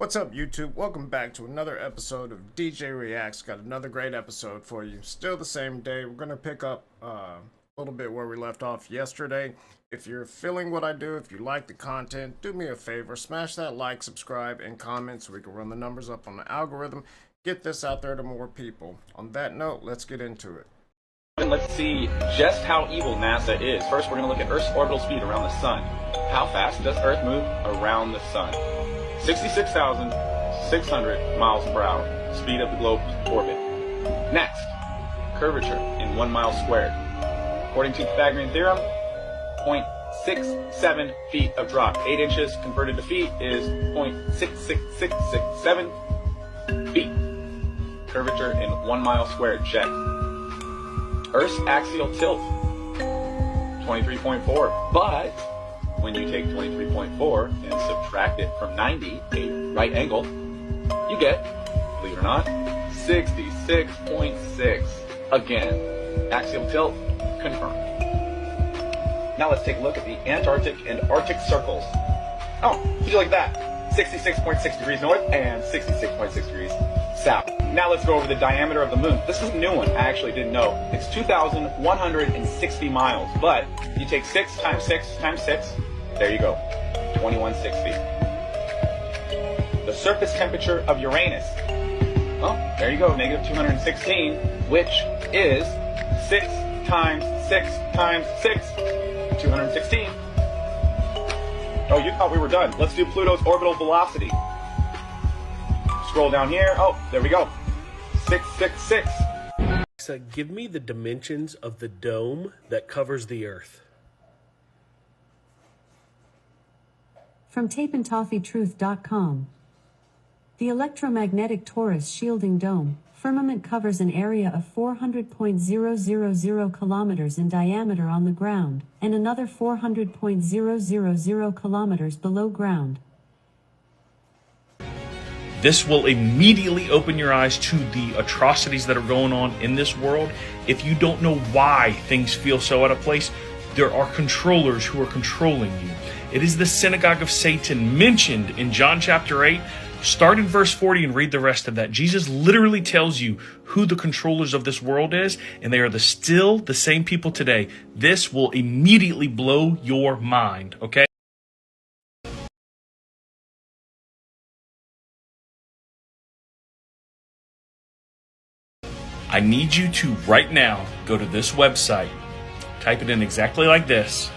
What's up, YouTube? Welcome back to another episode of DJ Reacts. Got another great episode for you. Still the same day. We're going to pick up a little bit where we left off yesterday. If you're feeling what I do, if you like the content, do me a favor. Smash that like, subscribe, and comment so we can run the numbers up on the algorithm. Get this out there to more people. On that note, let's get into it. And let's see just how evil NASA is. First, we're going to look at Earth's orbital speed around the sun. How fast does Earth move around the sun? 66,600 miles per hour, speed of the globe's orbit. Next, curvature in 1 mile squared. According to Pythagorean theorem, 0.67 feet of drop. 8 inches converted to feet is 0.66667 feet. Curvature in 1 mile squared, check. Earth's axial tilt, 23.4, but when you take 23.4 and subtract it from 90, a right angle, you get, believe it or not, 66.6. Again, axial tilt confirmed. Now let's take a look at the Antarctic and Arctic circles. Oh, would you like that? 66.6 degrees north and 66.6 degrees south. Now let's go over the diameter of the moon. This is a new one. I actually didn't know. It's 2,160 miles, but you take 6 times 6 times 6, there you go, 2160. The surface temperature of Uranus, well, there you go, negative 216, which is 6 times 6 times 6, 216. Oh, you thought we were done. Let's do Pluto's orbital velocity. Scroll down here. Oh, there we go. 666. Alexa, give me the dimensions of the dome that covers the Earth. From tapeandtoffeetruth.com. The electromagnetic torus shielding dome firmament covers an area of 400.000 kilometers in diameter on the ground and another 400.000 kilometers below ground. This will immediately open your eyes to the atrocities that are going on in this world. If you don't know why things feel so out of place, there are controllers who are controlling you. It is the synagogue of Satan mentioned in John chapter 8. Start in verse 40 and read the rest of that. Jesus literally tells you who the controllers of this world is, and they are still the same people today. This will immediately blow your mind, okay? I need you to right now go to this website. Type it in exactly like this.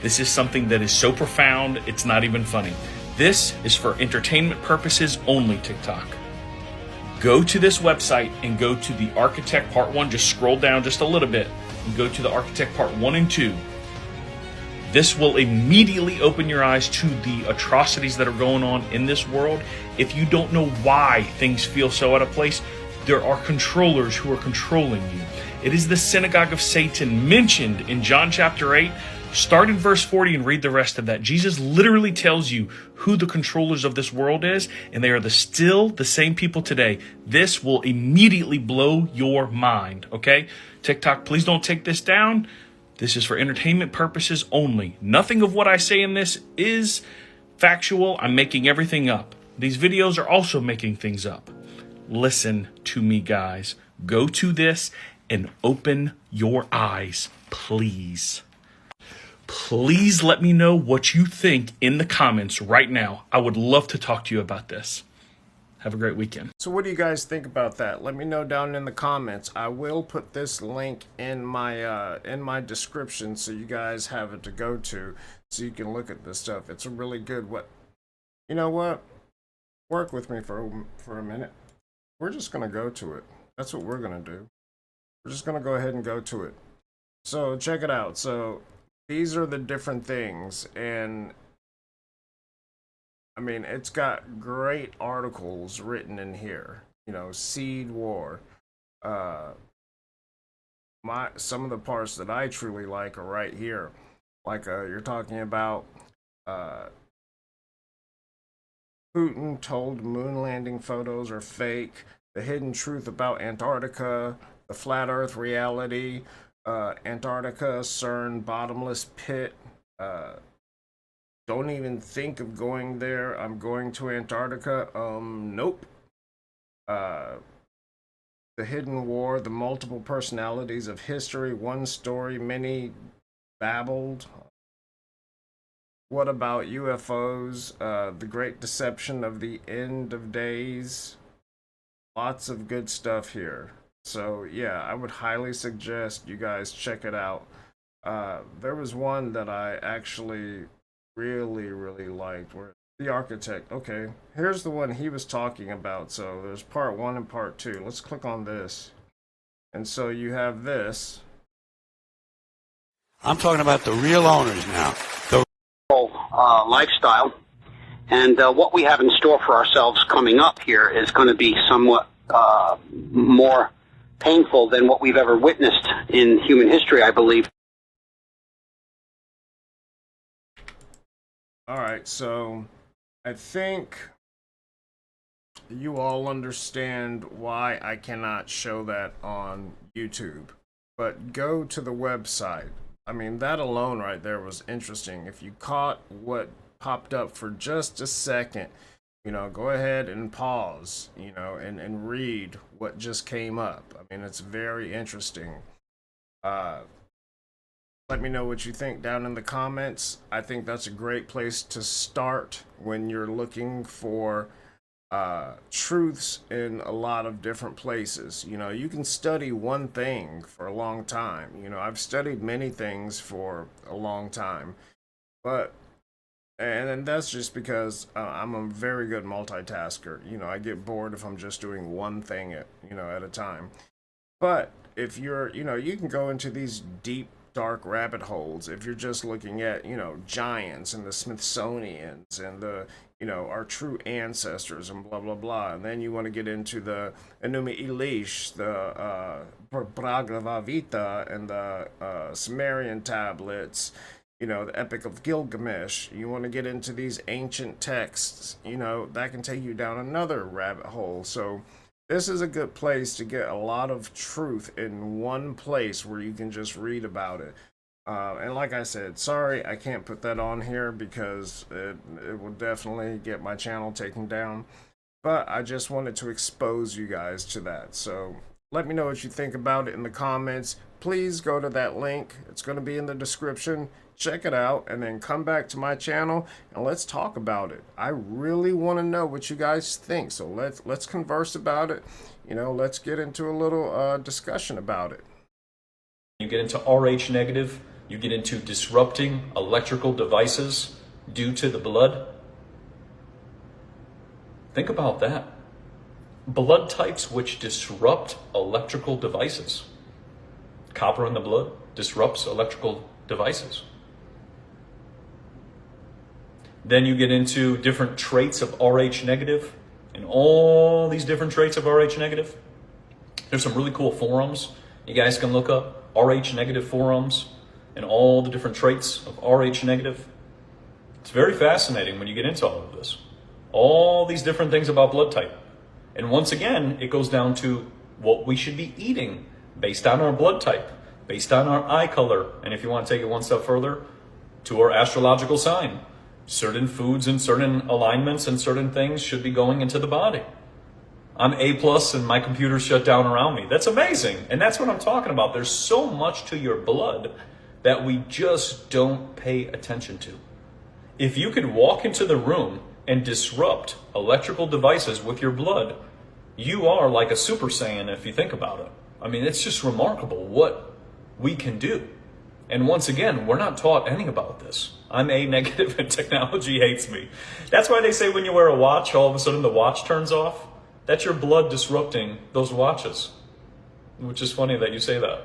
This is something that is so profound, it's not even funny. This is for entertainment purposes only, TikTok. Go to this website and go to the Architect Part 1. Just scroll down just a little bit and go to the Architect Part 1 and 2. This will immediately open your eyes to the atrocities that are going on in this world. If you don't know why things feel so out of place, there are controllers who are controlling you. It is the synagogue of Satan mentioned in John chapter 8. Start in verse 40 and read the rest of that. Jesus literally tells you who the controllers of this world is, and they are still the same people today. This will immediately blow your mind, okay? TikTok, please don't take this down. This is for entertainment purposes only. Nothing of what I say in this is factual. I'm making everything up. These videos are also making things up. Listen to me, guys. Go to this and open your eyes, please. Please let me know what you think in the comments right now. I would love to talk to you about this. Have a great weekend. So what do you guys think about that? Let me know down in the comments. I will put this link in my description so you guys have it to go to so you can look at this stuff. It's a really good you know what? Work with me for a minute. We're just going to go to it. That's what we're going to do. We're just going to go ahead and go to it. So check it out. So these are the different things, and I mean, it's got great articles written in here. You know, seed war. Some of the parts that I truly like are right here. Like you're talking about Putin told moon landing photos are fake, the hidden truth about Antarctica, the flat earth reality, Antarctica, CERN, bottomless pit, don't even think of going there. I'm going to Antarctica. Nope. Uh, the Hidden War, the multiple personalities of history, one story, many babbled. What about UFOs? The Great Deception of the End of Days. Lots of good stuff here. So yeah, I would highly suggest you guys check it out. There was one that I actually really liked. Where the architect. Okay, here's the one he was talking about. So there's part one and part two. Let's click on this, and so you have this. I'm talking about the real owners now. The lifestyle. And what we have in store for ourselves coming up here is going to be somewhat more painful than what we've ever witnessed in human history, I believe. All right, so I think you all understand why I cannot show that on YouTube. But go to the website. I mean, that alone right there was interesting. If you caught what popped up for just a second, go ahead and pause, and read what just came up. I mean, it's very interesting. Let me know what you think down in the comments. I think that's a great place to start when you're looking for truths in a lot of different places. You can study one thing for a long time. I've studied many things for a long time, and that's just because I'm a very good multitasker. I get bored if I'm just doing one thing at a time. But if you're, you can go into these deep, dark rabbit holes if you're just looking at, giants and the Smithsonians and the, our true ancestors and blah, blah, blah. And then you want to get into the Enuma Elish, the Bhagavad Gita, and the Sumerian tablets, the Epic of Gilgamesh. You want to get into these ancient texts, that can take you down another rabbit hole. So this is a good place to get a lot of truth in one place where you can just read about it. And like I said, sorry I can't put that on here because it will definitely get my channel taken down. But I just wanted to expose you guys to that. So let me know what you think about it in the comments. Please go to that link. It's going to be in the description. Check it out and then come back to my channel and let's talk about it. I really want to know what you guys think. So let's converse about it. Let's get into a little discussion about it. You get into Rh negative, you get into disrupting electrical devices due to the blood. Think about that. Blood types which disrupt electrical devices. Copper in the blood disrupts electrical devices. Then you get into different traits of Rh negative and all these different traits of Rh negative. There's some really cool forums you guys can look up, Rh negative forums and all the different traits of Rh negative. It's very fascinating when you get into all of this. All these different things about blood type. And once again, it goes down to what we should be eating based on our blood type, based on our eye color, and if you want to take it one step further, to our astrological sign. Certain foods and certain alignments and certain things should be going into the body. I'm A+ and my computer shut down around me. That's amazing. And that's what I'm talking about. There's so much to your blood that we just don't pay attention to. If you could walk into the room and disrupt electrical devices with your blood, you are like a Super Saiyan if you think about it. I mean, it's just remarkable what we can do. And once again, we're not taught anything about this. I'm A negative and technology hates me. That's why they say when you wear a watch, all of a sudden the watch turns off. That's your blood disrupting those watches. Which is funny that you say that.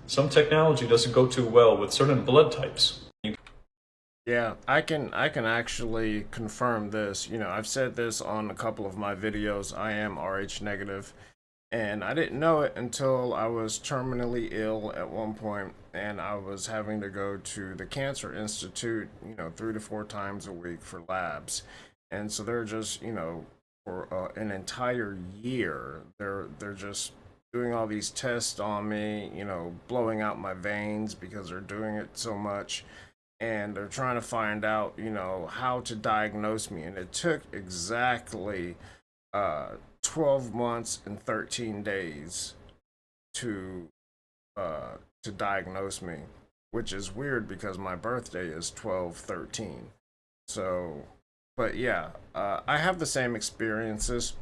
Some technology doesn't go too well with certain blood types. Yeah, I can actually confirm this. I've said this on a couple of my videos. I am Rh negative. And I didn't know it until I was terminally ill at one point, and I was having to go to the Cancer Institute, 3 to 4 times a week for labs. And so they're just, for an entire year, they're just doing all these tests on me, you know, blowing out my veins because they're doing it so much. And they're trying to find out, you know, how to diagnose me. And it took exactly 12 months and 13 days to diagnose me, which is weird because my birthday is 12/13. So, but yeah, I have the same experiences.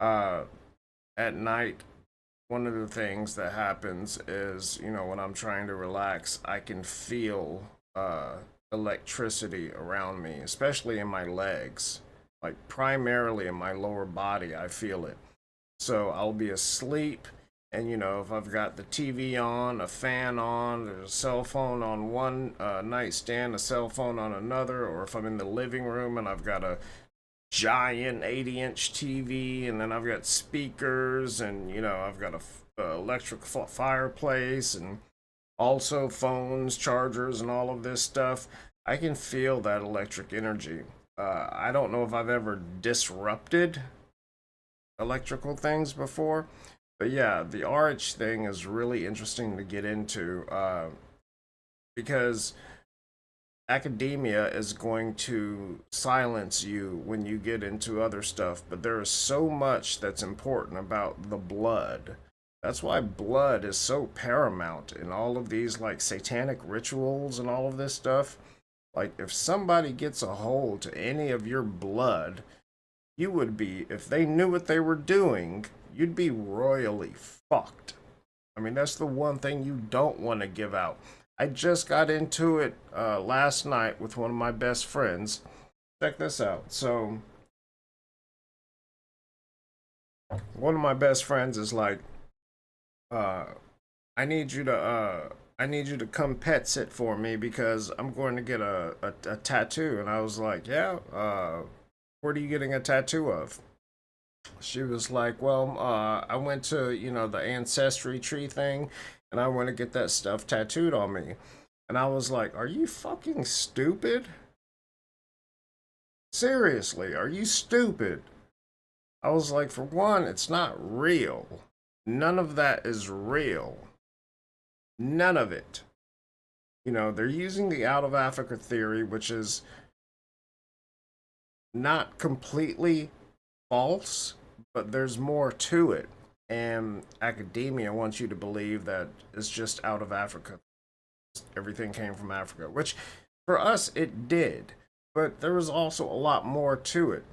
Uh, at night, one of the things that happens is, you know, when I'm trying to relax, I can feel electricity around me, especially in my legs. Like primarily in my lower body, I feel it. So I'll be asleep, and you know, if I've got the TV on, a fan on, there's a cell phone on one nightstand, a cell phone on another, or if I'm in the living room and I've got a giant 80-inch TV, and then I've got speakers, and you know, I've got a electric fireplace, and also phones, chargers, and all of this stuff. I can feel that electric energy. I don't know if I've ever disrupted electrical things before, but yeah, the RH thing is really interesting to get into because academia is going to silence you when you get into other stuff, but there is so much that's important about the blood. That's why blood is so paramount in all of these like satanic rituals and all of this stuff. Like if somebody gets a hold to any of your blood, you would be, if they knew what they were doing, you'd be royally fucked. I mean, that's the one thing you don't want to give out. I just got into it last night with one of my best friends. Check this out. So, one of my best friends is like, I need you to come pet sit for me because I'm going to get a tattoo. And I was like, yeah, what are you getting a tattoo of? She was like, well, I went to, you know, the ancestry tree thing, and I want to get that stuff tattooed on me. And I was like, are you fucking stupid? Seriously, are you stupid? I was like, for one, it's not real. None of that is real. None of it. You know, they're using the out of Africa theory, which is not completely false, but there's more to it. And academia wants you to believe that it's just out of Africa. Everything came from Africa, which for us it did. But there was also a lot more to it.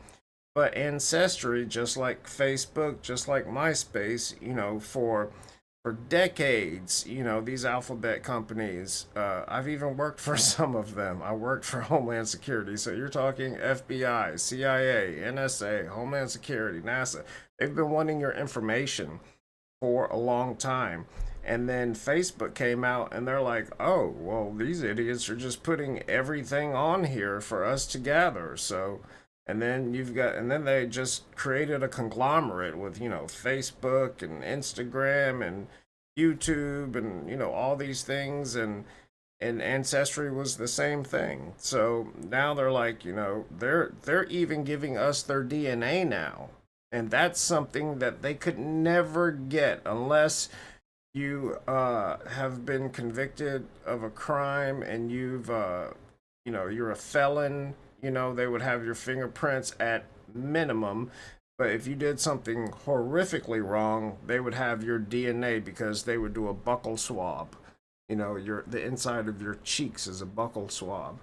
But Ancestry, just like Facebook, just like MySpace, you know, for decades, you know, these alphabet companies, I've even worked for some of them. I worked for Homeland Security. So you're talking FBI, CIA, NSA, Homeland Security, NASA. They've been wanting your information for a long time. And then Facebook came out and they're like, oh, well, these idiots are just putting everything on here for us to gather. So, and then they just created a conglomerate with, you know, Facebook and Instagram and YouTube and, you know, all these things. And Ancestry was the same thing. So now they're like, you know, they're even giving us their DNA now. And that's something that they could never get unless you have been convicted of a crime and you've you know, you're a felon. You know, they would have your fingerprints at minimum, but if you did something horrifically wrong, they would have your DNA because they would do a buccal swab. You know, the inside of your cheeks is a buccal swab.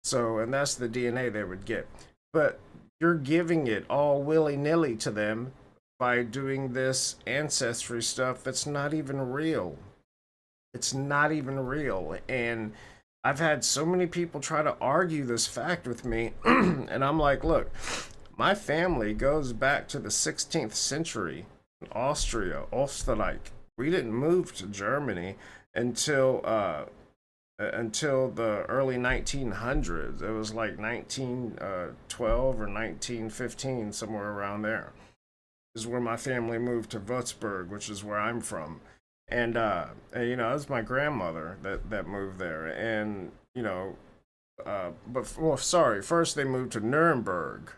So, and that's the DNA they would get. But you're giving it all willy-nilly to them by doing this ancestry stuff that's not even real. It's not even real. And I've had so many people try to argue this fact with me, and I'm like, look, my family goes back to the 16th century in Austria, Österreich. We didn't move to Germany until the early 1900s. It was like 1912 or 1915, somewhere around there is where my family moved to Würzburg, which is where I'm from. And you know, it was my grandmother that moved there. And, you know, but, well, sorry, first they moved to Nuremberg.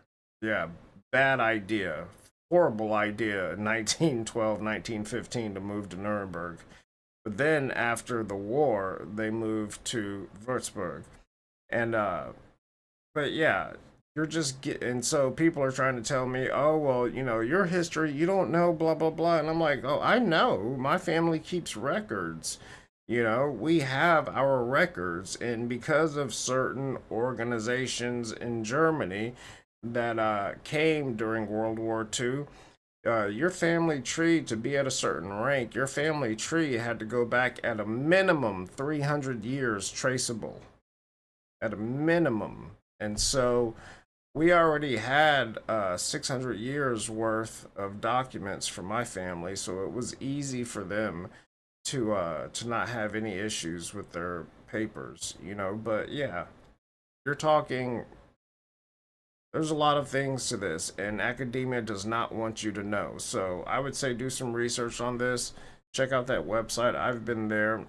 Yeah, bad idea. horrible idea in 1912, 1915 to move to Nuremberg. But then after the war, they moved to Würzburg. And but yeah, you're just getting, so people are trying to tell me, oh well, your history, you don't know, blah blah blah, and I'm like, oh, I know, my family keeps records. We have our records, and because of certain organizations in Germany that came during World War II, your family tree, to be at a certain rank, your family tree had to go back at a minimum 300 years traceable, at a minimum. And so we already had 600 years worth of documents for my family, so it was easy for them to not have any issues with their papers. But yeah, you're talking. There's a lot of things to this, and academia does not want you to know. So I would say do some research on this. Check out that website. I've been there.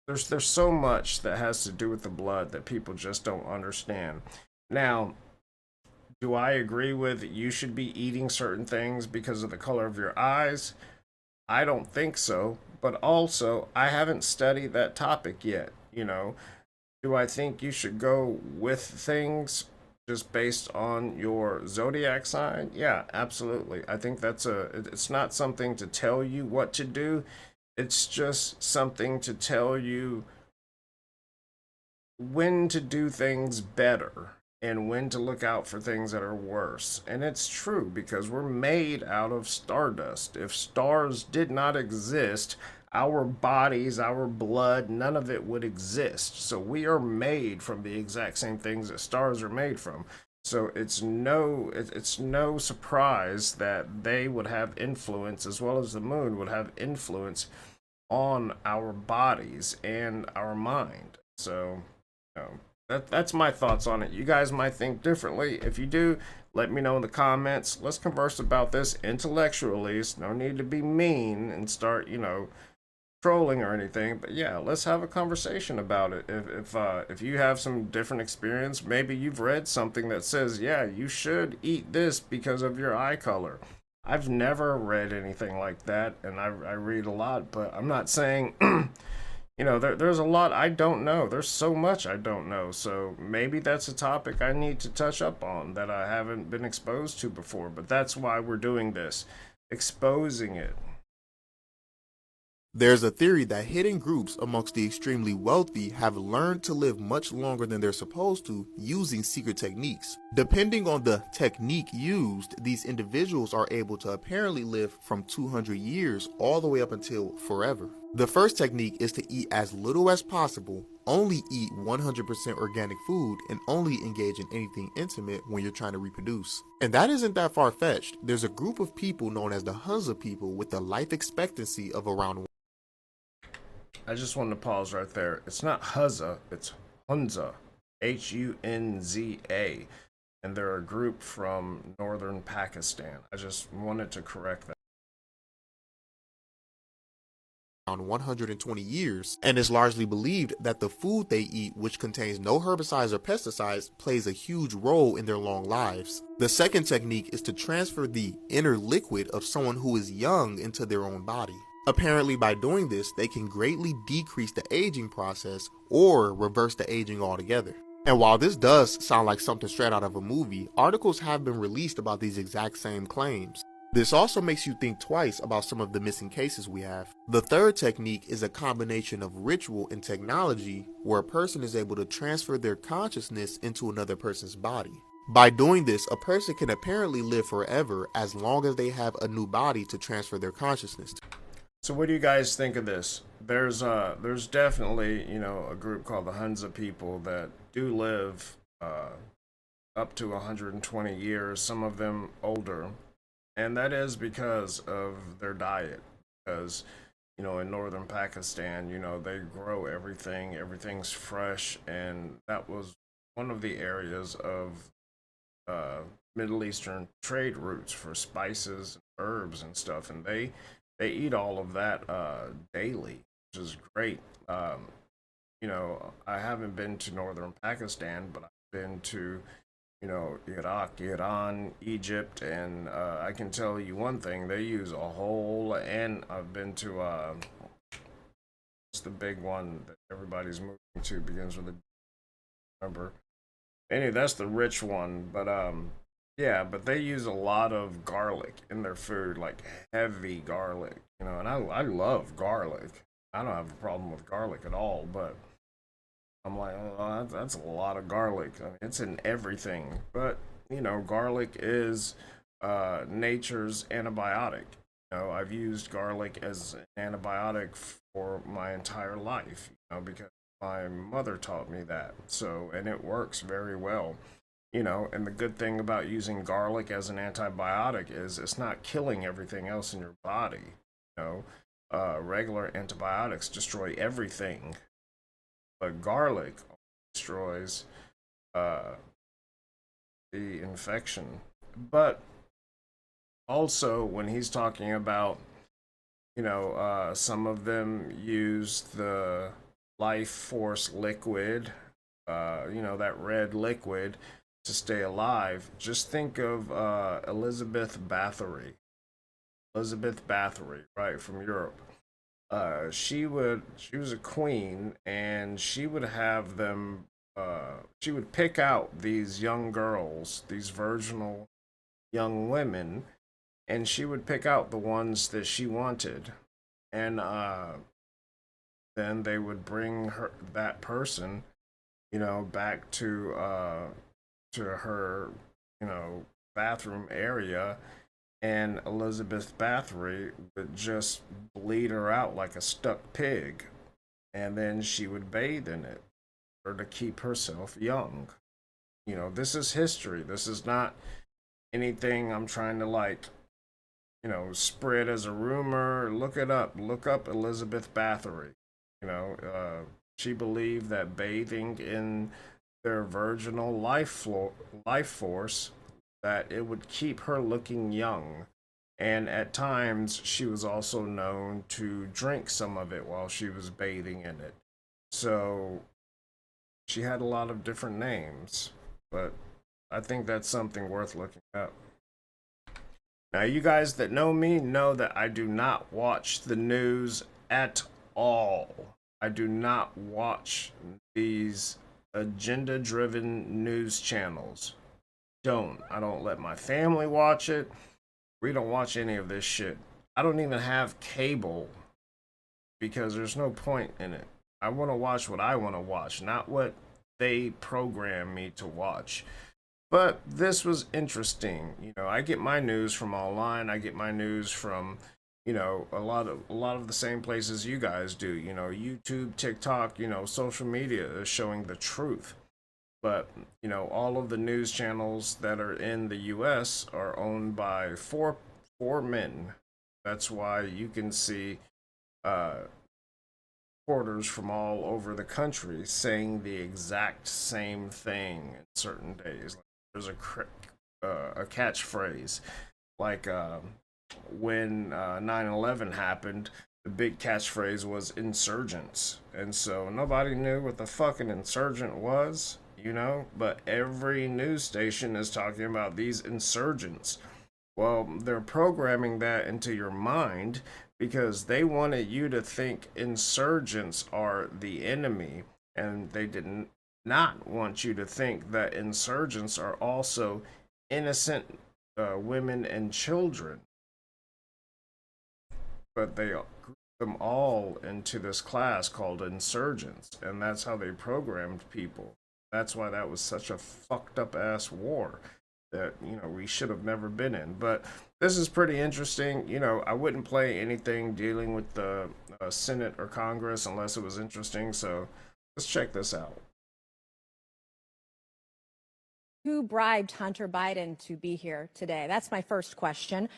There's so much that has to do with the blood that people just don't understand. Now, do I agree with you should be eating certain things because of the color of your eyes? I don't think so, but also I haven't studied that topic yet. Do I think you should go with things just based on your zodiac sign? Yeah, absolutely. I think it's not something to tell you what to do. It's just something to tell you when to do things better and when to look out for things that are worse. And it's true because we're made out of stardust. If stars did not exist, our bodies, our blood, none of it would exist. So we are made from the exact same things that stars are made from. So it's no surprise that they would have influence, as well as the moon would have influence on our bodies and our mind. So, that's my thoughts on it. You guys might think differently. If you do, let me know in the comments. Let's converse about this intellectually. It's no need to be mean and start, trolling or anything. But yeah, let's have a conversation about it. If you have some different experience, maybe you've read something that says, yeah, you should eat this because of your eye color. I've never read anything like that, and I read a lot, but I'm not saying, there's a lot I don't know. There's so much I don't know. So maybe that's a topic I need to touch up on that I haven't been exposed to before. But that's why we're doing this, exposing it. There's a theory that hidden groups amongst the extremely wealthy have learned to live much longer than they're supposed to using secret techniques. Depending on the technique used, these individuals are able to apparently live from 200 years all the way up until forever. The first technique is to eat as little as possible, only eat 100% organic food, and only engage in anything intimate when you're trying to reproduce. And that isn't that far-fetched. There's a group of people known as the Hunza people with a life expectancy of around. I just wanted to pause right there. It's not Huzza, it's Hunza, Hunza, and they're a group from northern Pakistan. I just wanted to correct that. Around 120 years, and it's largely believed that the food they eat, which contains no herbicides or pesticides, plays a huge role in their long lives. The second technique is to transfer the inner liquid of someone who is young into their own body. Apparently, by doing this, they can greatly decrease the aging process or reverse the aging altogether. And while this does sound like something straight out of a movie, articles have been released about these exact same claims. This also makes you think twice about some of the missing cases we have. The third technique is a combination of ritual and technology where a person is able to transfer their consciousness into another person's body. By doing this, a person can apparently live forever as long as they have a new body to transfer their consciousness to. So what do you guys think of this? There's definitely, a group called the Hunza people that do live up to 120 years, some of them older. And that is because of their diet. Because, in northern Pakistan, they grow everything, everything's fresh, and that was one of the areas of Middle Eastern trade routes for spices, herbs, and stuff, and they eat all of that daily, which is great. I haven't been to northern Pakistan, but I've been to you know, Iraq, Iran, Egypt, and I can tell you one thing: they use a whole. And I've been to what's the big one that everybody's moving to? Begins with a number. Anyway, that's the rich one, but yeah, but they use a lot of garlic in their food, like heavy garlic, you know, and I love garlic. I don't have a problem with garlic at all, but I'm like, oh, that's a lot of garlic. I mean, it's in everything, but you know, garlic is nature's antibiotic. You know, I've used garlic as an antibiotic for my entire life, you know, because my mother taught me that. So, and it works very well. You know, and the good thing about using garlic as an antibiotic is it's not killing everything else in your body. You know, regular antibiotics destroy everything, but garlic destroys the infection. But also, when he's talking about, you know, some of them use the life force liquid, you know, that red liquid to stay alive. Just think of Elizabeth Bathory. Elizabeth Bathory, right, from Europe. She was a queen, and she would have them, she would pick out these young girls, these virginal young women, and she would pick out the ones that she wanted. And then they would bring that person, you know, back to her, you know, bathroom area, and Elizabeth Bathory would just bleed her out like a stuck pig, and then she would bathe in it or to keep herself young. You know, this is history. This is not anything I'm trying to, like, you know, spread as a rumor. Look it up. Look up Elizabeth Bathory. You know, she believed that bathing in their virginal life force, that it would keep her looking young. And at times, she was also known to drink some of it while she was bathing in it. So she had a lot of different names, but I think that's something worth looking up. Now, you guys that know me know that I do not watch the news at all. I do not watch these agenda-driven news channels. I don't let my family watch it. We don't watch any of this shit. I don't even have cable because there's no point in it. I want to watch what I want to watch, not what they program me to watch. But this was interesting. You know, I get my news from online. I get my news from, you know, a lot of the same places you guys do. You know, YouTube, TikTok, you know, social media is showing the truth. But, you know, all of the news channels that are in the US are owned by four men. That's why you can see reporters from all over the country saying the exact same thing in certain days. Like, there's a catchphrase, like when 9/11 happened, the big catchphrase was insurgents, and so nobody knew what the fucking insurgent was, you know, but every news station is talking about these insurgents. Well, they're programming that into your mind because they wanted you to think insurgents are the enemy, and they didn't not want you to think that insurgents are also innocent women and children. But they group them all into this class called insurgents, and that's how they programmed people. That's why that was such a fucked up ass war that, you know, we should have never been in. But this is pretty interesting. You know, I wouldn't play anything dealing with the Senate or Congress unless it was interesting. So let's check this out. Who bribed Hunter Biden to be here today? That's my first question.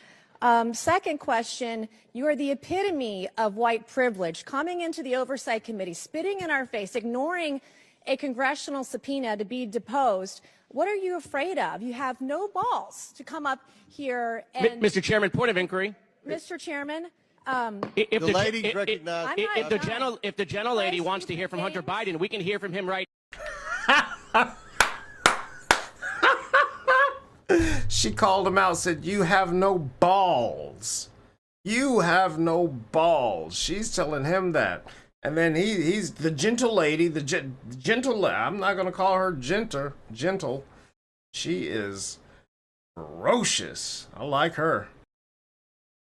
Second question, you are the epitome of white privilege, coming into the Oversight Committee, spitting in our face, ignoring a congressional subpoena to be deposed. What are you afraid of? You have no balls to come up here and... Mr. Chairman, point of inquiry. Mr. Chairman, if the lady recognized... If the gentlelady wants to hear from Hunter Biden, we can hear from him right She called him out, said, "You have no balls. You have no balls." She's telling him that. And then he's the gentle lady, gentle, I'm not going to call her gentle. She is ferocious. I like her.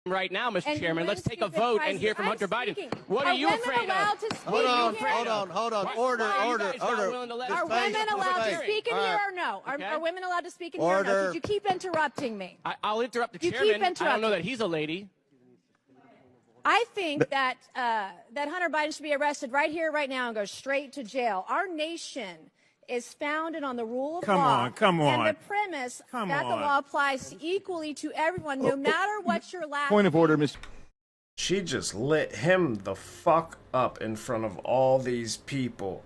Right now, Mr. And Chairman, you let's take a speak the vote and president. hear from I'm Hunter Biden. speaking. What are you women afraid allowed of? to speak What are you in afraid here? of? Hold on. Why Order. are you guys not willing to let us Are women finish the allowed to hearing? speak in here or no? Are women allowed to speak in here or no? Because you keep interrupting me. I'll interrupt the You chairman. keep interrupting. I don't know that he's a lady. I think that that Hunter Biden should be arrested right here, right now, and go straight to jail. Our nation is founded on the rule of law. Come on. And the premise that the law applies equally to everyone, no matter what your last Point of order, Mr. She just lit him the fuck up in front of all these people.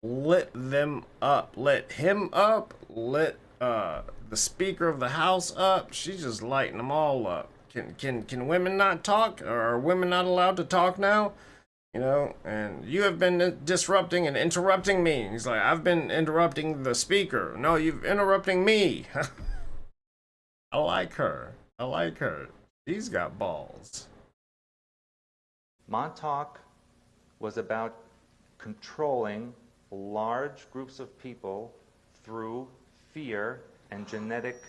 Lit them up. Lit him up. Lit the Speaker of the House up. She's just lighting them all up. Can women not talk? Or are women not allowed to talk now? You know, and you have been disrupting and interrupting me. He's like, I've been interrupting the speaker. No, you've interrupting me. I like her. I like her. She's got balls. Montauk was about controlling large groups of people through fear and genetic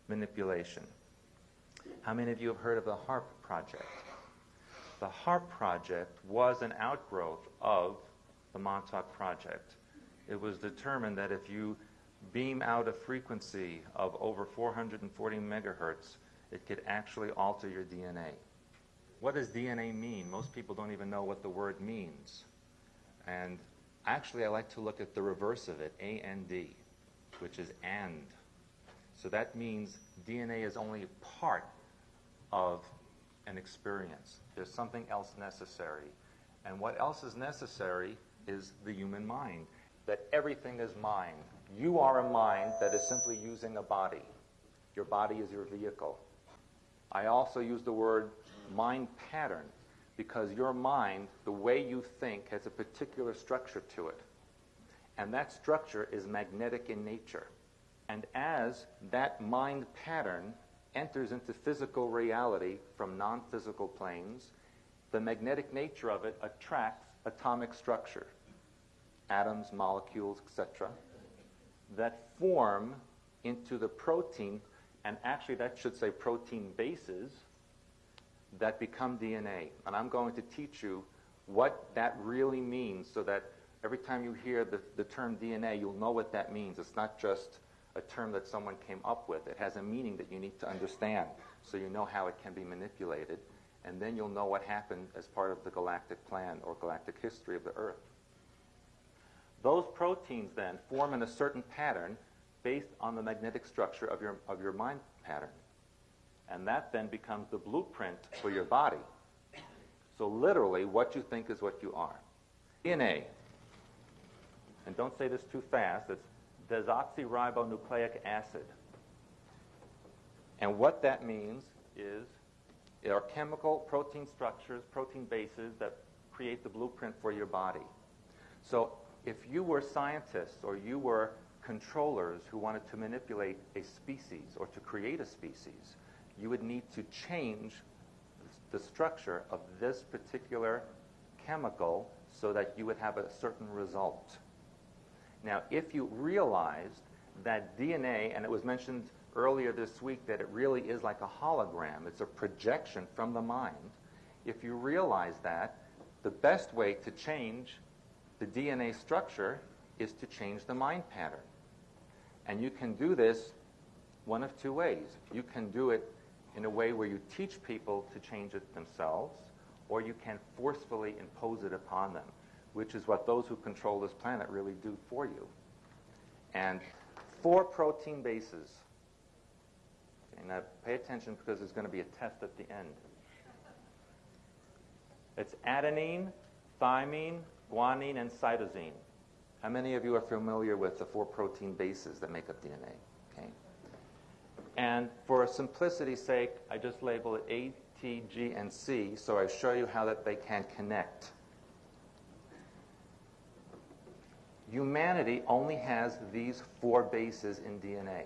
manipulation. How many of you have heard of the HARP project? The HARP project was an outgrowth of the Montauk project. It was determined that if you beam out a frequency of over 440 megahertz, it could actually alter your DNA. What does DNA mean? Most people don't even know what the word means. And actually, I like to look at the reverse of it, A-N-D, which is and. So that means DNA is only part of an experience. There's something else necessary. And what else is necessary is the human mind, that everything is mind. You are a mind that is simply using a body. Your body is your vehicle. I also use the word mind pattern because your mind, the way you think, has a particular structure to it. And that structure is magnetic in nature. And as that mind pattern enters into physical reality from non-physical planes, the magnetic nature of it attracts atomic structure, atoms, molecules, etc., that form into the protein, and actually that should say protein bases, that become DNA. And I'm going to teach you what that really means so that every time you hear the term DNA, you'll know what that means. It's not just a term that someone came up with. It has a meaning that you need to understand so you know how it can be manipulated, and then you'll know what happened as part of the galactic plan or galactic history of the Earth. Those proteins then form in a certain pattern based on the magnetic structure of your mind pattern. And that then becomes the blueprint for your body. So literally, what you think is what you are. DNA, and don't say this too fast, it's desoxyribonucleic acid. And what that means is there are chemical protein structures, protein bases that create the blueprint for your body. So if you were scientists or you were controllers who wanted to manipulate a species or to create a species, you would need to change the structure of this particular chemical so that you would have a certain result. Now, if you realized that DNA, and it was mentioned earlier this week that it really is like a hologram, it's a projection from the mind. If you realize that, the best way to change the DNA structure is to change the mind pattern. And you can do this one of two ways. You can do it in a way where you teach people to change it themselves, or you can forcefully impose it upon them, which is what those who control this planet really do for you. And 4 protein bases. Okay, now pay attention because there's going to be a test at the end. It's adenine, thymine, guanine, and cytosine. How many of you are familiar with the 4 protein bases that make up DNA? Okay. And for simplicity's sake, I just label it A, T, G, and C, so I show you how that they can connect. Humanity only has these 4 bases in DNA.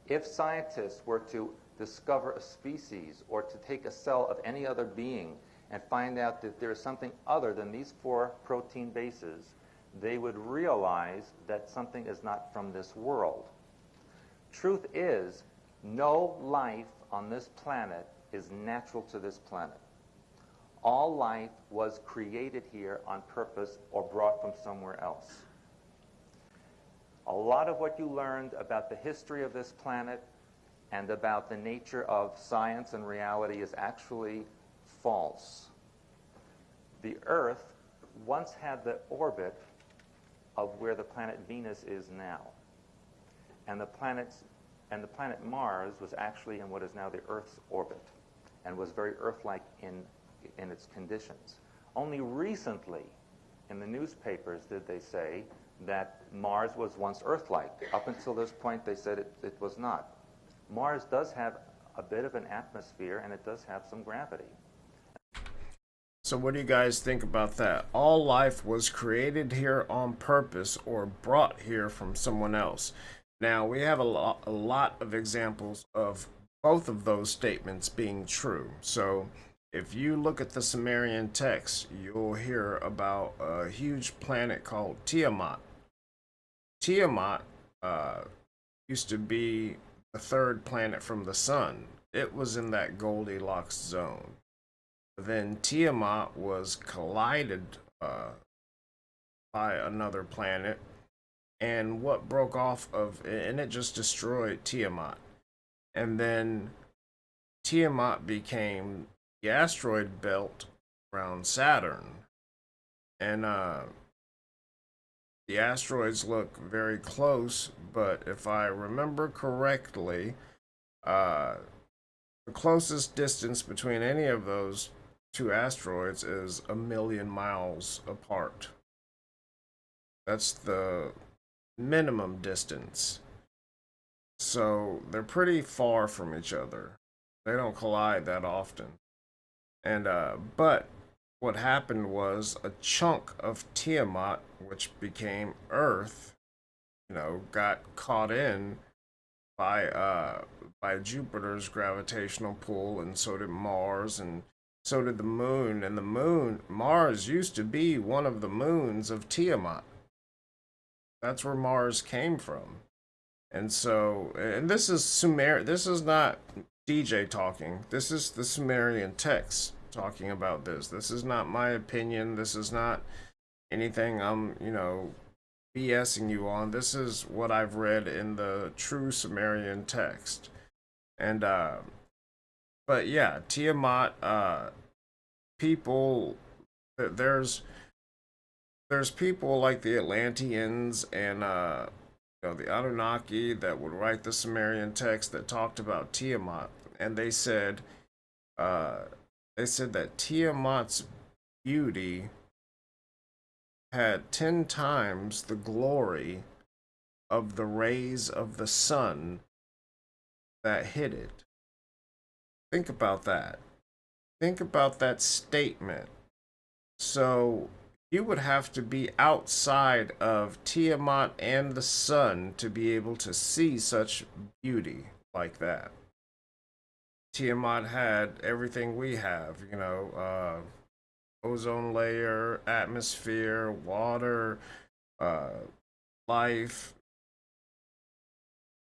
If scientists were to discover a species or to take a cell of any other being and find out that there is something other than these 4 protein bases, they would realize that something is not from this world. Truth is, no life on this planet is natural to this planet. All life was created here on purpose or brought from somewhere else. A lot of what you learned about the history of this planet and about the nature of science and reality is actually false. The Earth once had the orbit of where the planet Venus is now. And the planet Mars was actually in what is now the Earth's orbit and was very Earth-like in its conditions. Only recently in the newspapers did they say that Mars was once Earth-like. Up until this point they said it was not. Mars does have a bit of an atmosphere and it does have some gravity. So what do you guys think about that? All life was created here on purpose or brought here from someone else. Now, we have a lot of examples of both of those statements being true. So if you look at the Sumerian text, you'll hear about a huge planet called Tiamat. Tiamat used to be the 3rd planet from the sun. It was in that Goldilocks zone. Then Tiamat was collided by another planet, and what broke off of it, and it just destroyed Tiamat. And then Tiamat became the asteroid belt around Saturn, and the asteroids look very close, but if I remember correctly, the closest distance between any of those 2 asteroids is 1,000,000 miles apart. That's the minimum distance. So they're pretty far from each other. They don't collide that often. And but what happened was a chunk of Tiamat, which became Earth, got caught in by Jupiter's gravitational pull, and so did Mars, and so did the moon. And Mars used to be one of the moons of Tiamat. That's where Mars came from. And so, and this is this is not DJ talking. This is the Sumerian text talking about this. This is not my opinion. This is not anything I'm, BSing you on. This is what I've read in the true Sumerian text. And but yeah, Tiamat, people, there's people like the Atlanteans and the Anunnaki that would write the Sumerian text that talked about Tiamat, and they said that Tiamat's beauty had 10 times the glory of the rays of the sun that hit it. Think about that. Think about that statement. So you would have to be outside of Tiamat and the sun to be able to see such beauty like that. Tiamat had everything we have, ozone layer, atmosphere, water, life,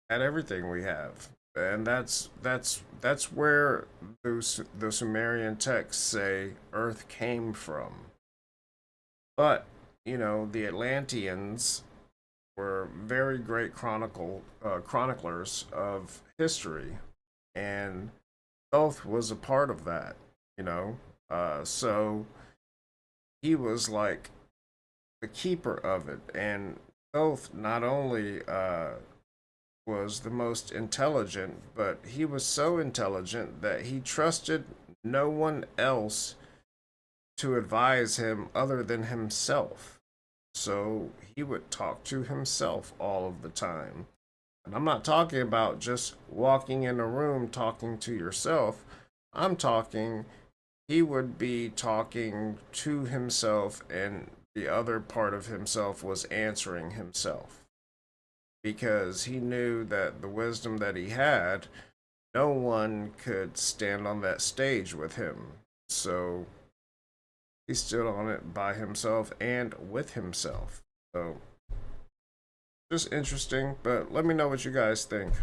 had everything we have. And that's where the Sumerian texts say Earth came from. But, the Atlanteans were very great chroniclers of history, and Thoth was a part of that, so he was like the keeper of it. And Thoth not only was the most intelligent, but he was so intelligent that he trusted no one else to advise him other than himself. So he would talk to himself all of the time. And I'm not talking about just walking in a room talking to yourself. I'm talking, he would be talking to himself, and the other part of himself was answering himself. because he knew that the wisdom that he had, no one could stand on that stage with him. So he stood on it by himself and with himself. So just interesting, but let me know what you guys think.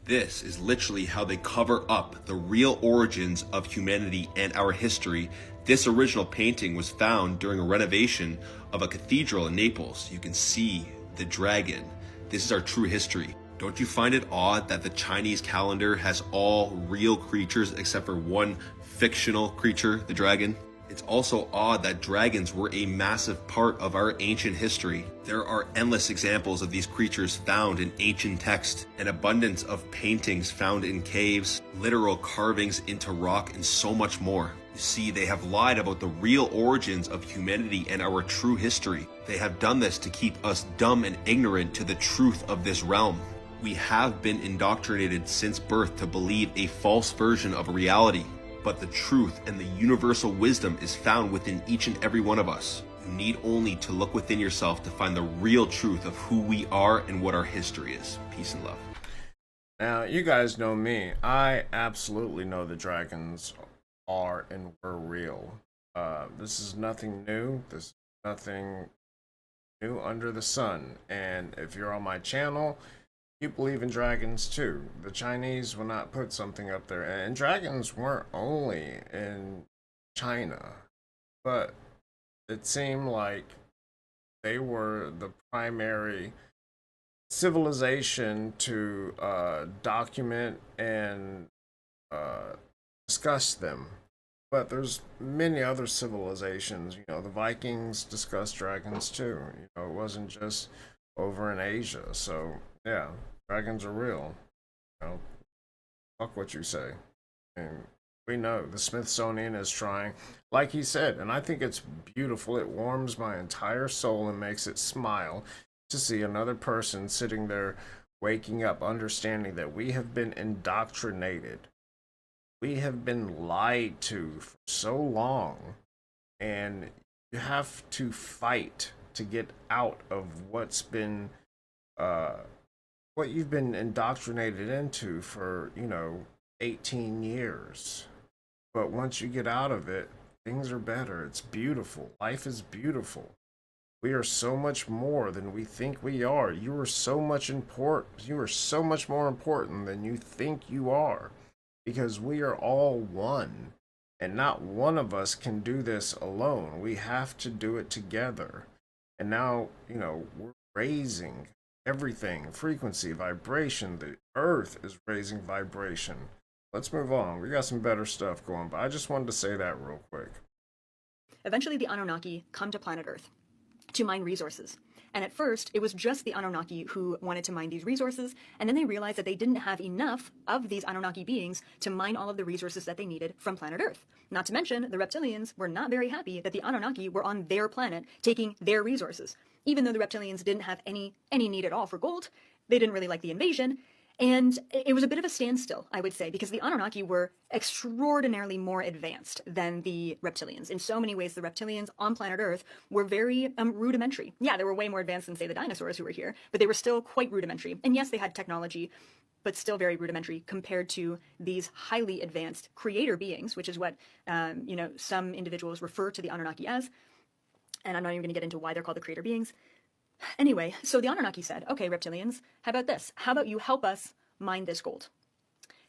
This is literally how they cover up the real origins of humanity and our history. This original painting was found during a renovation of a cathedral in Naples. You can see the dragon. This is our true history. Don't you find it odd that the Chinese calendar has all real creatures except for one fictional creature, the dragon? It's also odd that dragons were a massive part of our ancient history. There are endless examples of these creatures found in ancient texts, an abundance of paintings found in caves, literal carvings into rock, and so much more. You see, they have lied about the real origins of humanity and our true history. They have done this to keep us dumb and ignorant to the truth of this realm. We have been indoctrinated since birth to believe a false version of reality. But the truth and the universal wisdom is found within each and every one of us. You need only to look within yourself to find the real truth of who we are and what our history is. Peace and love. Now, you guys know me. I absolutely know the dragons are and were real. This is nothing new. This is nothing new under the sun. And if you're on my channel, you believe in dragons too. The Chinese will not put something up there. And dragons weren't only in China, but it seemed like they were the primary civilization to document and discuss them. But there's many other civilizations. You know, the Vikings discussed dragons too. You know, it wasn't just over in Asia. So yeah, dragons are real. You know, fuck what you say. And we know the Smithsonian is trying, like he said, and I think it's beautiful. It warms my entire soul and makes it smile to see another person sitting there waking up, understanding that we have been indoctrinated. We have been lied to for so long, and you have to fight to get out of what's been what you've been indoctrinated into for, 18 years. But once you get out of it, things are better. It's beautiful. Life is beautiful. We are so much more than we think we are. You are so much important. You are so much more important than you think you are, because we are all one, and not one of us can do this alone. We have to do it together. And now, we're raising everything, frequency, vibration. The earth is raising vibration. Let's move on. We got some better stuff going, but I just wanted to say that real quick. Eventually, the Anunnaki come to planet Earth to mine resources. And at first, it was just the Anunnaki who wanted to mine these resources, and then they realized that they didn't have enough of these Anunnaki beings to mine all of the resources that they needed from planet Earth. Not to mention, the reptilians were not very happy that the Anunnaki were on their planet taking their resources. Even though the reptilians didn't have any need at all for gold, they didn't really like the invasion, and it was a bit of a standstill, I would say, because the Anunnaki were extraordinarily more advanced than the reptilians. In so many ways, the reptilians on planet Earth were very rudimentary. Yeah, they were way more advanced than, say, the dinosaurs who were here, but they were still quite rudimentary. And yes, they had technology, but still very rudimentary compared to these highly advanced creator beings, which is what, some individuals refer to the Anunnaki as. And I'm not even going to get into why they're called the creator beings. Anyway, so the Anunnaki said, okay, reptilians, how about this? How about you help us mine this gold?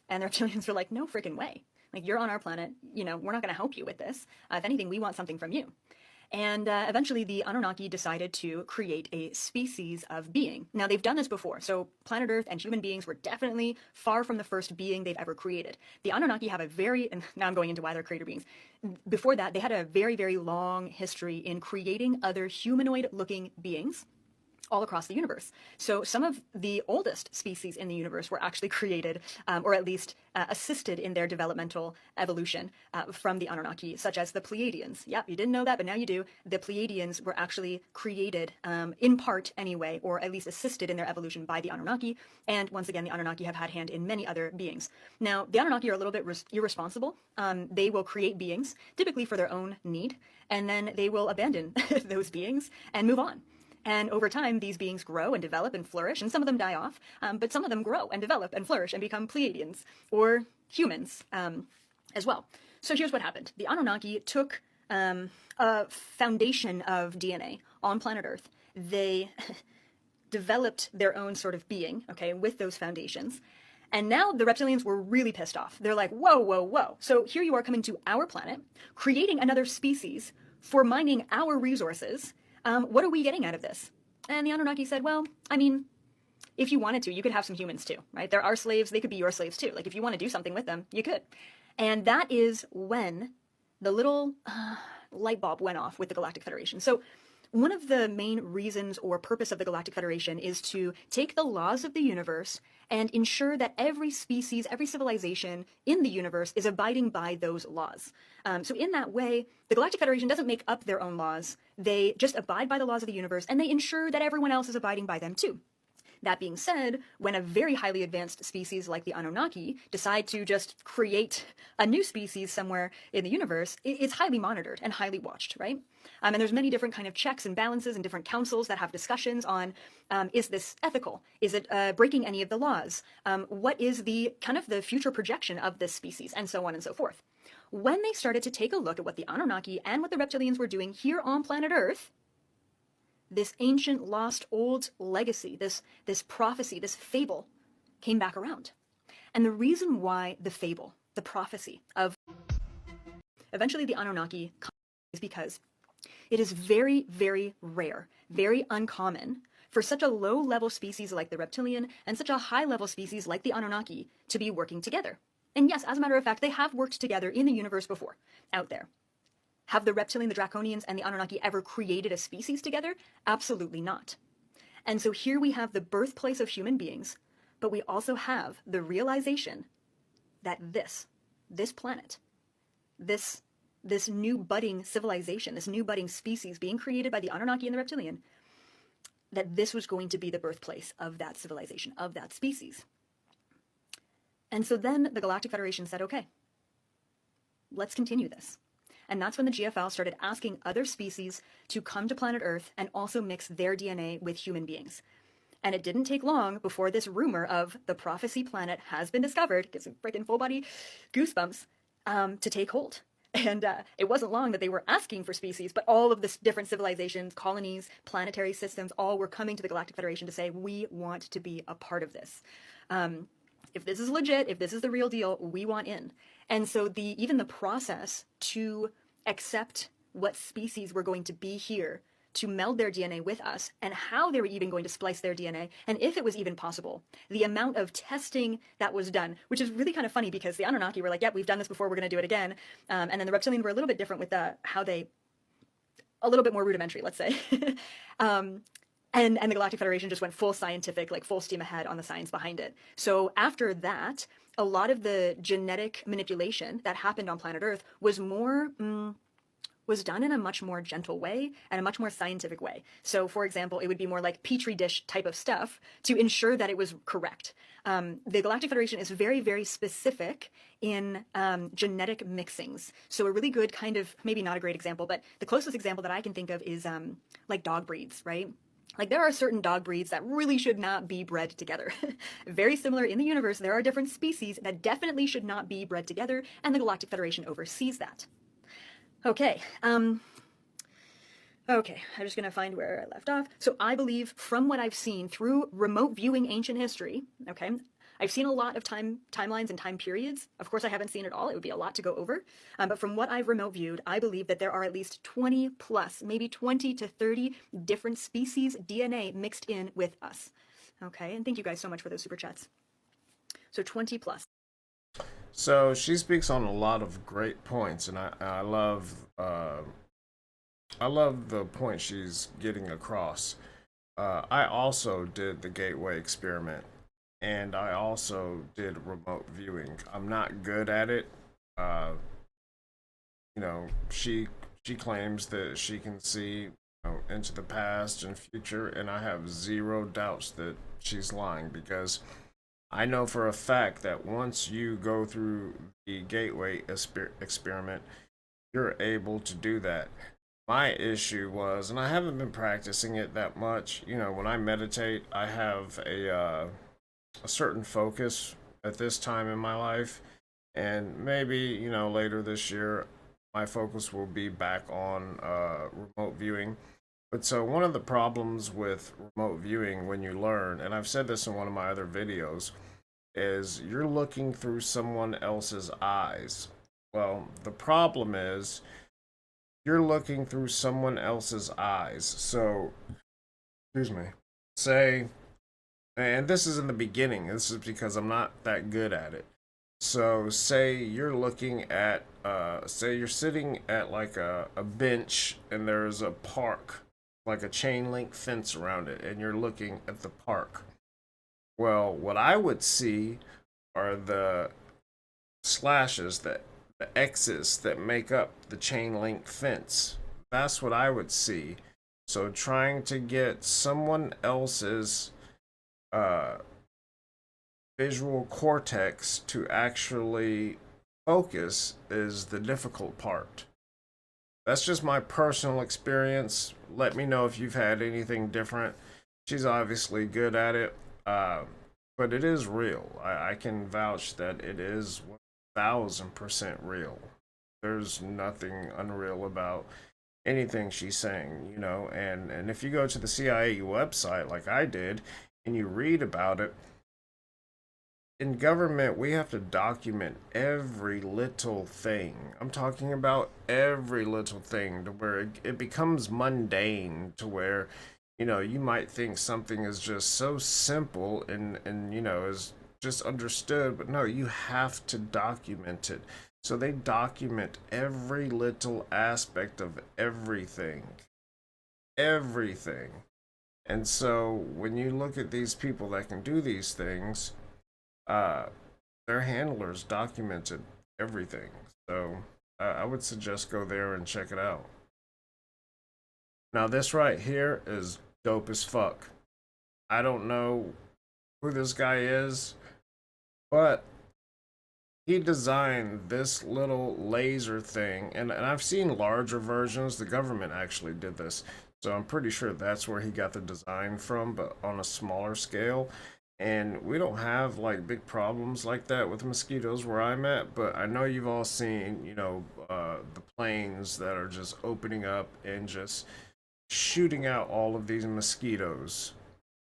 And the reptilians were like, no freaking way. Like, you're on our planet, we're not going to help you with this. If anything, we want something from you. And eventually the Anunnaki decided to create a species of being. Now, they've done this before. So planet Earth and human beings were definitely far from the first being they've ever created. The Anunnaki have and now I'm going into why they're creator beings. Before that, they had a very, very long history in creating other humanoid-looking beings all across the universe. So some of the oldest species in the universe were actually created, or at least assisted in their developmental evolution from the Anunnaki, such as the Pleiadians. Yep, you didn't know that, but now you do. The Pleiadians were actually created, in part anyway, or at least assisted in their evolution by the Anunnaki. And once again, the Anunnaki have had hand in many other beings. Now, the Anunnaki are a little bit irresponsible. They will create beings, typically for their own need, and then they will abandon those beings and move on. And over time, these beings grow and develop and flourish, and some of them die off, but some of them grow and develop and flourish and become Pleiadians, or humans as well. So here's what happened. The Anunnaki took a foundation of DNA on planet Earth. They developed their own sort of being, okay, with those foundations. And now the reptilians were really pissed off. They're like, whoa, whoa, whoa. So here you are coming to our planet, creating another species for mining our resources. What are we getting out of this? And the Anunnaki said, well, I mean, if you wanted to, you could have some humans too, right? They're our slaves. They could be your slaves too. Like if you want to do something with them, you could. And that is when the little light bulb went off with the Galactic Federation. So one of the main reasons or purpose of the Galactic Federation is to take the laws of the universe and ensure that every species, every civilization in the universe is abiding by those laws. So in that way, the Galactic Federation doesn't make up their own laws. They just abide by the laws of the universe, and they ensure that everyone else is abiding by them too. That being said, when a very highly advanced species like the Anunnaki decide to just create a new species somewhere in the universe, it's highly monitored and highly watched, right? And there's many different kind of checks and balances and different councils that have discussions on, is this ethical? Is it breaking any of the laws? What is the kind of the future projection of this species, and so on and so forth. When they started to take a look at what the Anunnaki and what the reptilians were doing here on planet Earth, this ancient, lost, old legacy, this prophecy, this fable came back around. And the reason why the fable, the prophecy of eventually the Anunnaki is because it is very, very rare, very uncommon for such a low-level species like the reptilian and such a high-level species like the Anunnaki to be working together. And yes, as a matter of fact, they have worked together in the universe before, out there. Have the reptilian, the draconians, and the Anunnaki ever created a species together? Absolutely not. And so here we have the birthplace of human beings, but we also have the realization that this planet, this new budding civilization, this new budding species being created by the Anunnaki and the reptilian, that this was going to be the birthplace of that civilization, of that species. And so then the Galactic Federation said, okay, let's continue this. And that's when the GFL started asking other species to come to planet Earth and also mix their DNA with human beings. And it didn't take long before this rumor of the prophecy planet has been discovered, gets some freaking full body goosebumps, to take hold. And it wasn't long that they were asking for species, but all of the different civilizations, colonies, planetary systems, all were coming to the Galactic Federation to say, we want to be a part of this. If this is legit, if this is the real deal, we want in. And so even the process to accept what species were going to be here to meld their DNA with us, and how they were even going to splice their DNA, and if it was even possible, the amount of testing that was done, which is really kind of funny because the Anunnaki were like, yep, we've done this before, we're going to do it again. And then the reptilians were a little bit different with how they, a little bit more rudimentary, let's say. And the Galactic Federation just went full scientific, like full steam ahead on the science behind it. So after that, a lot of the genetic manipulation that happened on planet Earth was was done in a much more gentle way and a much more scientific way. So for example, it would be more like petri dish type of stuff to ensure that it was correct. The Galactic Federation is very, very specific in genetic mixings. So a really good kind of, maybe not a great example, but the closest example that I can think of is like dog breeds, right? Like there are certain dog breeds that really should not be bred together. Very similar in the universe, there are different species that definitely should not be bred together, and the Galactic Federation oversees that. Okay, okay, I'm just gonna find where I left off. So I believe from what I've seen through remote viewing ancient history, okay, I've seen a lot of timelines and time periods. Of course, I haven't seen it all. It would be a lot to go over. But from what I've remote viewed, I believe that there are at least 20 plus, maybe 20 to 30 different species DNA mixed in with us. Okay, and thank you guys so much for those super chats. So 20 plus. So she speaks on a lot of great points, and I love the point she's getting across. I also did the Gateway experiment, and I also did remote viewing. I'm not good at it. You know, she claims that she can see into the past and future, and I have zero doubts that she's lying, because I know for a fact that once you go through the Gateway experiment, you're able to do that. my issue was, and I haven't been practicing it that much. You know, when I meditate, I have a certain focus at this time in my life, and maybe, you know, later this year, my focus will be back on remote viewing. But so one of the problems with remote viewing when you learn, and I've said this in one of my other videos, is you're looking through someone else's eyes. Well, the problem is you're looking through someone else's eyes. So, excuse me, say, and this is in the beginning, this is because I'm not that good at it. So, say you're looking at, say you're sitting at like a bench and there's a park, like a chain link fence around it, and you're looking at the park. Well, what I would see are the slashes, the X's that make up the chain link fence. That's what I would see. So trying to get someone else's visual cortex to actually focus is the difficult part. That's just my personal experience. Let me know if you've had anything different. She's obviously good at it, but it is real. I can vouch that it is 1000% real. There's nothing unreal about anything she's saying, you know. And if you go to the CIA website like I did and you read about it, in government we have to document every little thing. I'm talking about every little thing, to where it becomes mundane, to where, you know, you might think something is just so simple and you know, is just understood, but no, you have to document it. So they document every little aspect of everything. Everything. And so when you look at these people that can do these things, their handlers documented everything. So I would suggest go there and check it out. Now this right here is dope as fuck. I don't know who this guy is, but he designed this little laser thing, and I've seen larger versions. The government actually did this, so I'm pretty sure that's where he got the design from, but on a smaller scale. And we don't have like big problems like that with mosquitoes where I'm at, but I know you've all seen, you know, the planes that are just opening up and just shooting out all of these mosquitoes.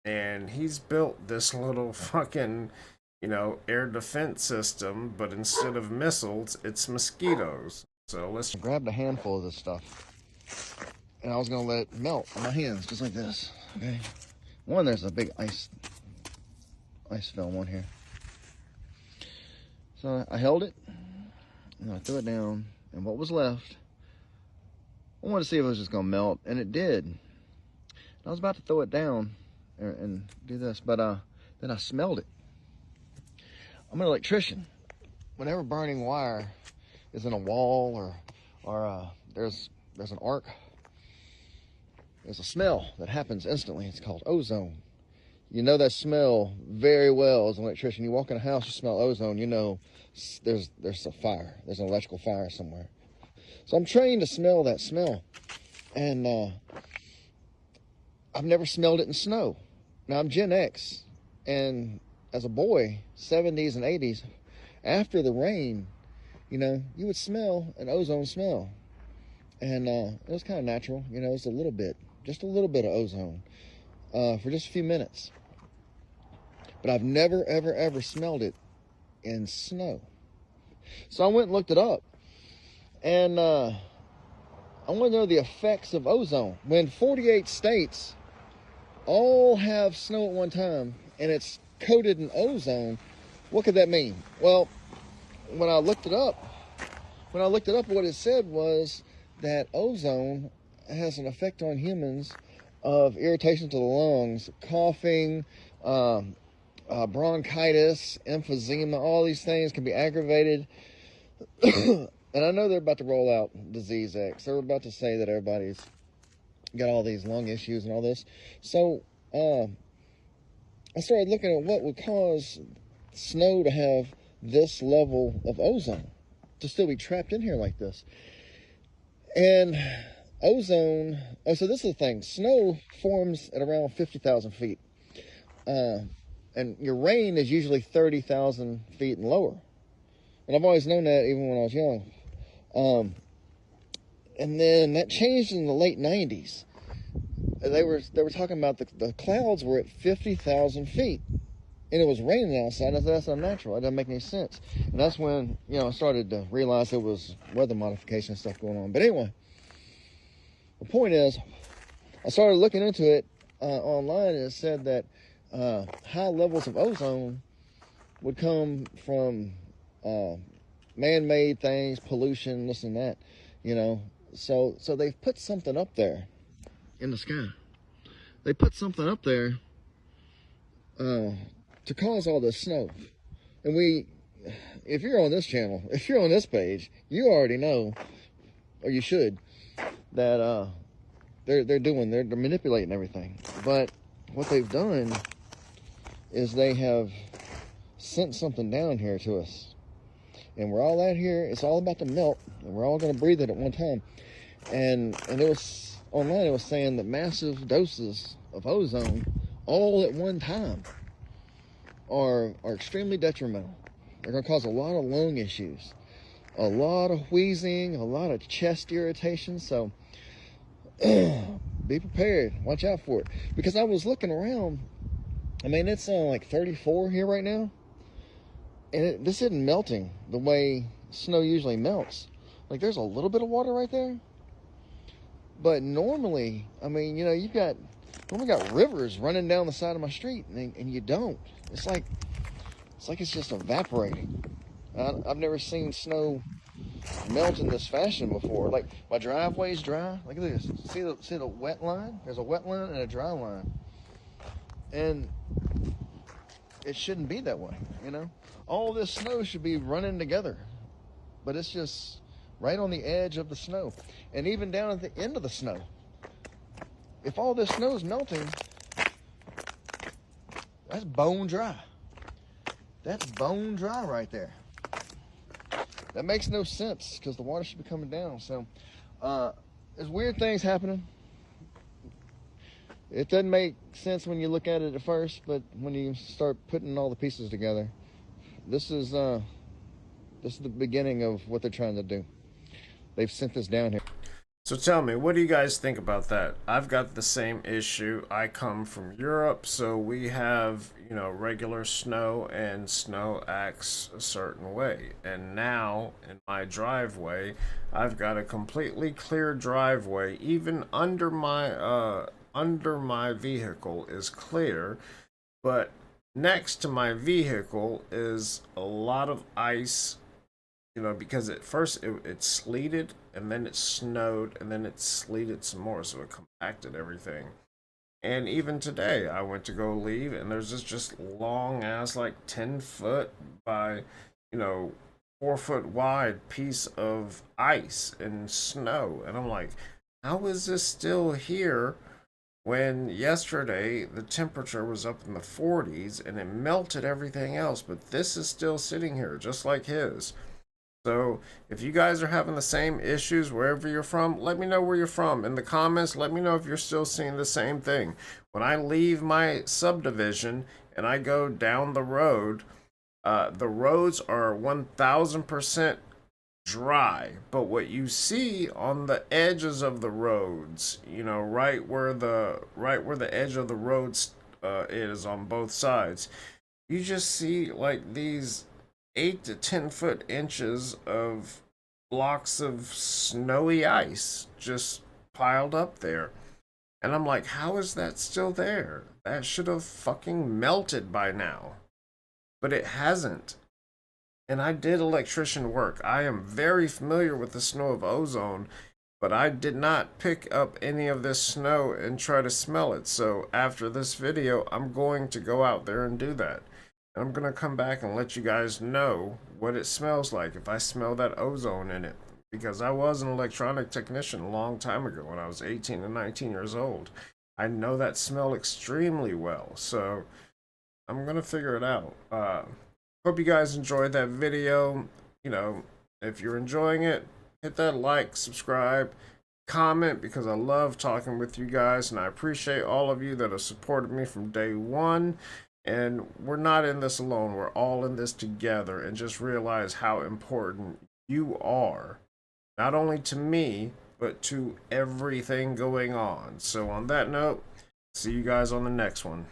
And he's built this little fucking, you know, air defense system, but instead of missiles, it's mosquitoes. So let's grab a handful of this stuff, and I was gonna let it melt on my hands just like this. Okay, there's a big ice film on here, so I held it and I threw it down, and what was left, I wanted to see if it was just gonna melt, and it did. I was about to throw it down and do this, but then I smelled it. I'm an electrician. Whenever burning wire is in a wall or there's an arc, there's a smell that happens instantly. It's called ozone. You know that smell very well as an electrician. You walk in a house, you smell ozone, you know there's a fire. There's an electrical fire somewhere. So I'm trained to smell that smell. And I've never smelled it in snow. Now I'm Gen X, and as a boy, 70s and 80s, after the rain, you know, you would smell an ozone smell. And it was kind of natural, you know, it was just a little bit of ozone for just a few minutes. But I've never, ever, ever smelled it in snow. So I went and looked it up. And I want to know the effects of ozone. When 48 states all have snow at one time, and it's coated in ozone, what could that mean? Well, when I looked it up, what it said was that ozone has an effect on humans of irritation to the lungs, coughing, bronchitis, emphysema. All these things can be aggravated. And I know they're about to roll out Disease X. They're about to say that everybody's got all these lung issues and all this. So I started looking at what would cause snow to have this level of ozone, to still be trapped in here like this. And ozone. Oh, so this is the thing. Snow forms at around 50,000 feet. And your rain is usually 30,000 feet and lower. And I've always known that even when I was young. And then that changed in the late 90s. They were talking about the clouds were at 50,000 feet. And it was raining outside. I said, that's unnatural. It doesn't make any sense. And that's when, I started to realize there was weather modification stuff going on. But anyway, the point is, I started looking into it online, and it said that high levels of ozone would come from man-made things, pollution, this and that, So they've put something up there in the sky. They put something up there to cause all this snow. And if you're on this channel, if you're on this page, you already know, or you should, that they're manipulating everything. But what they've done is they have sent something down here to us. And we're all out here, it's all about to melt, and we're all going to breathe it at one time. And it was, online it was saying that massive doses of ozone all at one time are extremely detrimental. They're going to cause a lot of lung issues, a lot of wheezing, a lot of chest irritation. So be prepared. Watch out for it. Because I was looking around. I mean, it's like 34 here right now. And this isn't melting the way snow usually melts. Like, there's a little bit of water right there. But normally, I mean, you've got rivers running down the side of my street, and you don't. It's like it's just evaporating. I've never seen snow melt in this fashion before. Like, my driveway's dry. Look at this. See the wet line? There's a wet line and a dry line. And it shouldn't be that way, All this snow should be running together. But it's just right on the edge of the snow. And even down at the end of the snow. If all this snow is melting, that's bone dry. That's bone dry right there. That makes no sense because the water should be coming down. So there's weird things happening. It doesn't make sense when you look at it at first, but when you start putting all the pieces together, this is the beginning of what they're trying to do. They've sent this down here. So tell me, what do you guys think about that? I've got the same issue. I come from Europe, so we have, regular snow, and snow acts a certain way. And now, in my driveway, I've got a completely clear driveway. Even under my vehicle is clear, but next to my vehicle is a lot of ice, because at first it sleeted, and then it snowed, and then it sleeted some more, so it compacted everything. And even today, I went to go leave, and there's this just long ass, like 10 foot by, 4 foot wide piece of ice and snow. And I'm like, how is this still here when yesterday the temperature was up in the 40s and it melted everything else? But this is still sitting here, just like his. So if you guys are having the same issues wherever you're from, let me know where you're from. In the comments, let me know if you're still seeing the same thing. When I leave my subdivision and I go down the road, the roads are 1000% dry. But what you see on the edges of the roads, right where the edge of the roads is on both sides, you just see like these 8 to 10 foot inches of blocks of snowy ice just piled up there. And I'm like, how is that still there? That should have fucking melted by now. But it hasn't. And I did electrician work. I am very familiar with the snow of ozone, but I did not pick up any of this snow and try to smell it. So after this video, I'm going to go out there and do that. I'm going to come back and let you guys know what it smells like if I smell that ozone in it. Because I was an electronic technician a long time ago when I was 18 and 19 years old. I know that smell extremely well. So I'm going to figure it out. Hope you guys enjoyed that video. If you're enjoying it, hit that like, subscribe, comment, because I love talking with you guys, and I appreciate all of you that have supported me from day one. And we're not in this alone. We're all in this together, and just realize how important you are, not only to me, but to everything going on. So on that note, see you guys on the next one.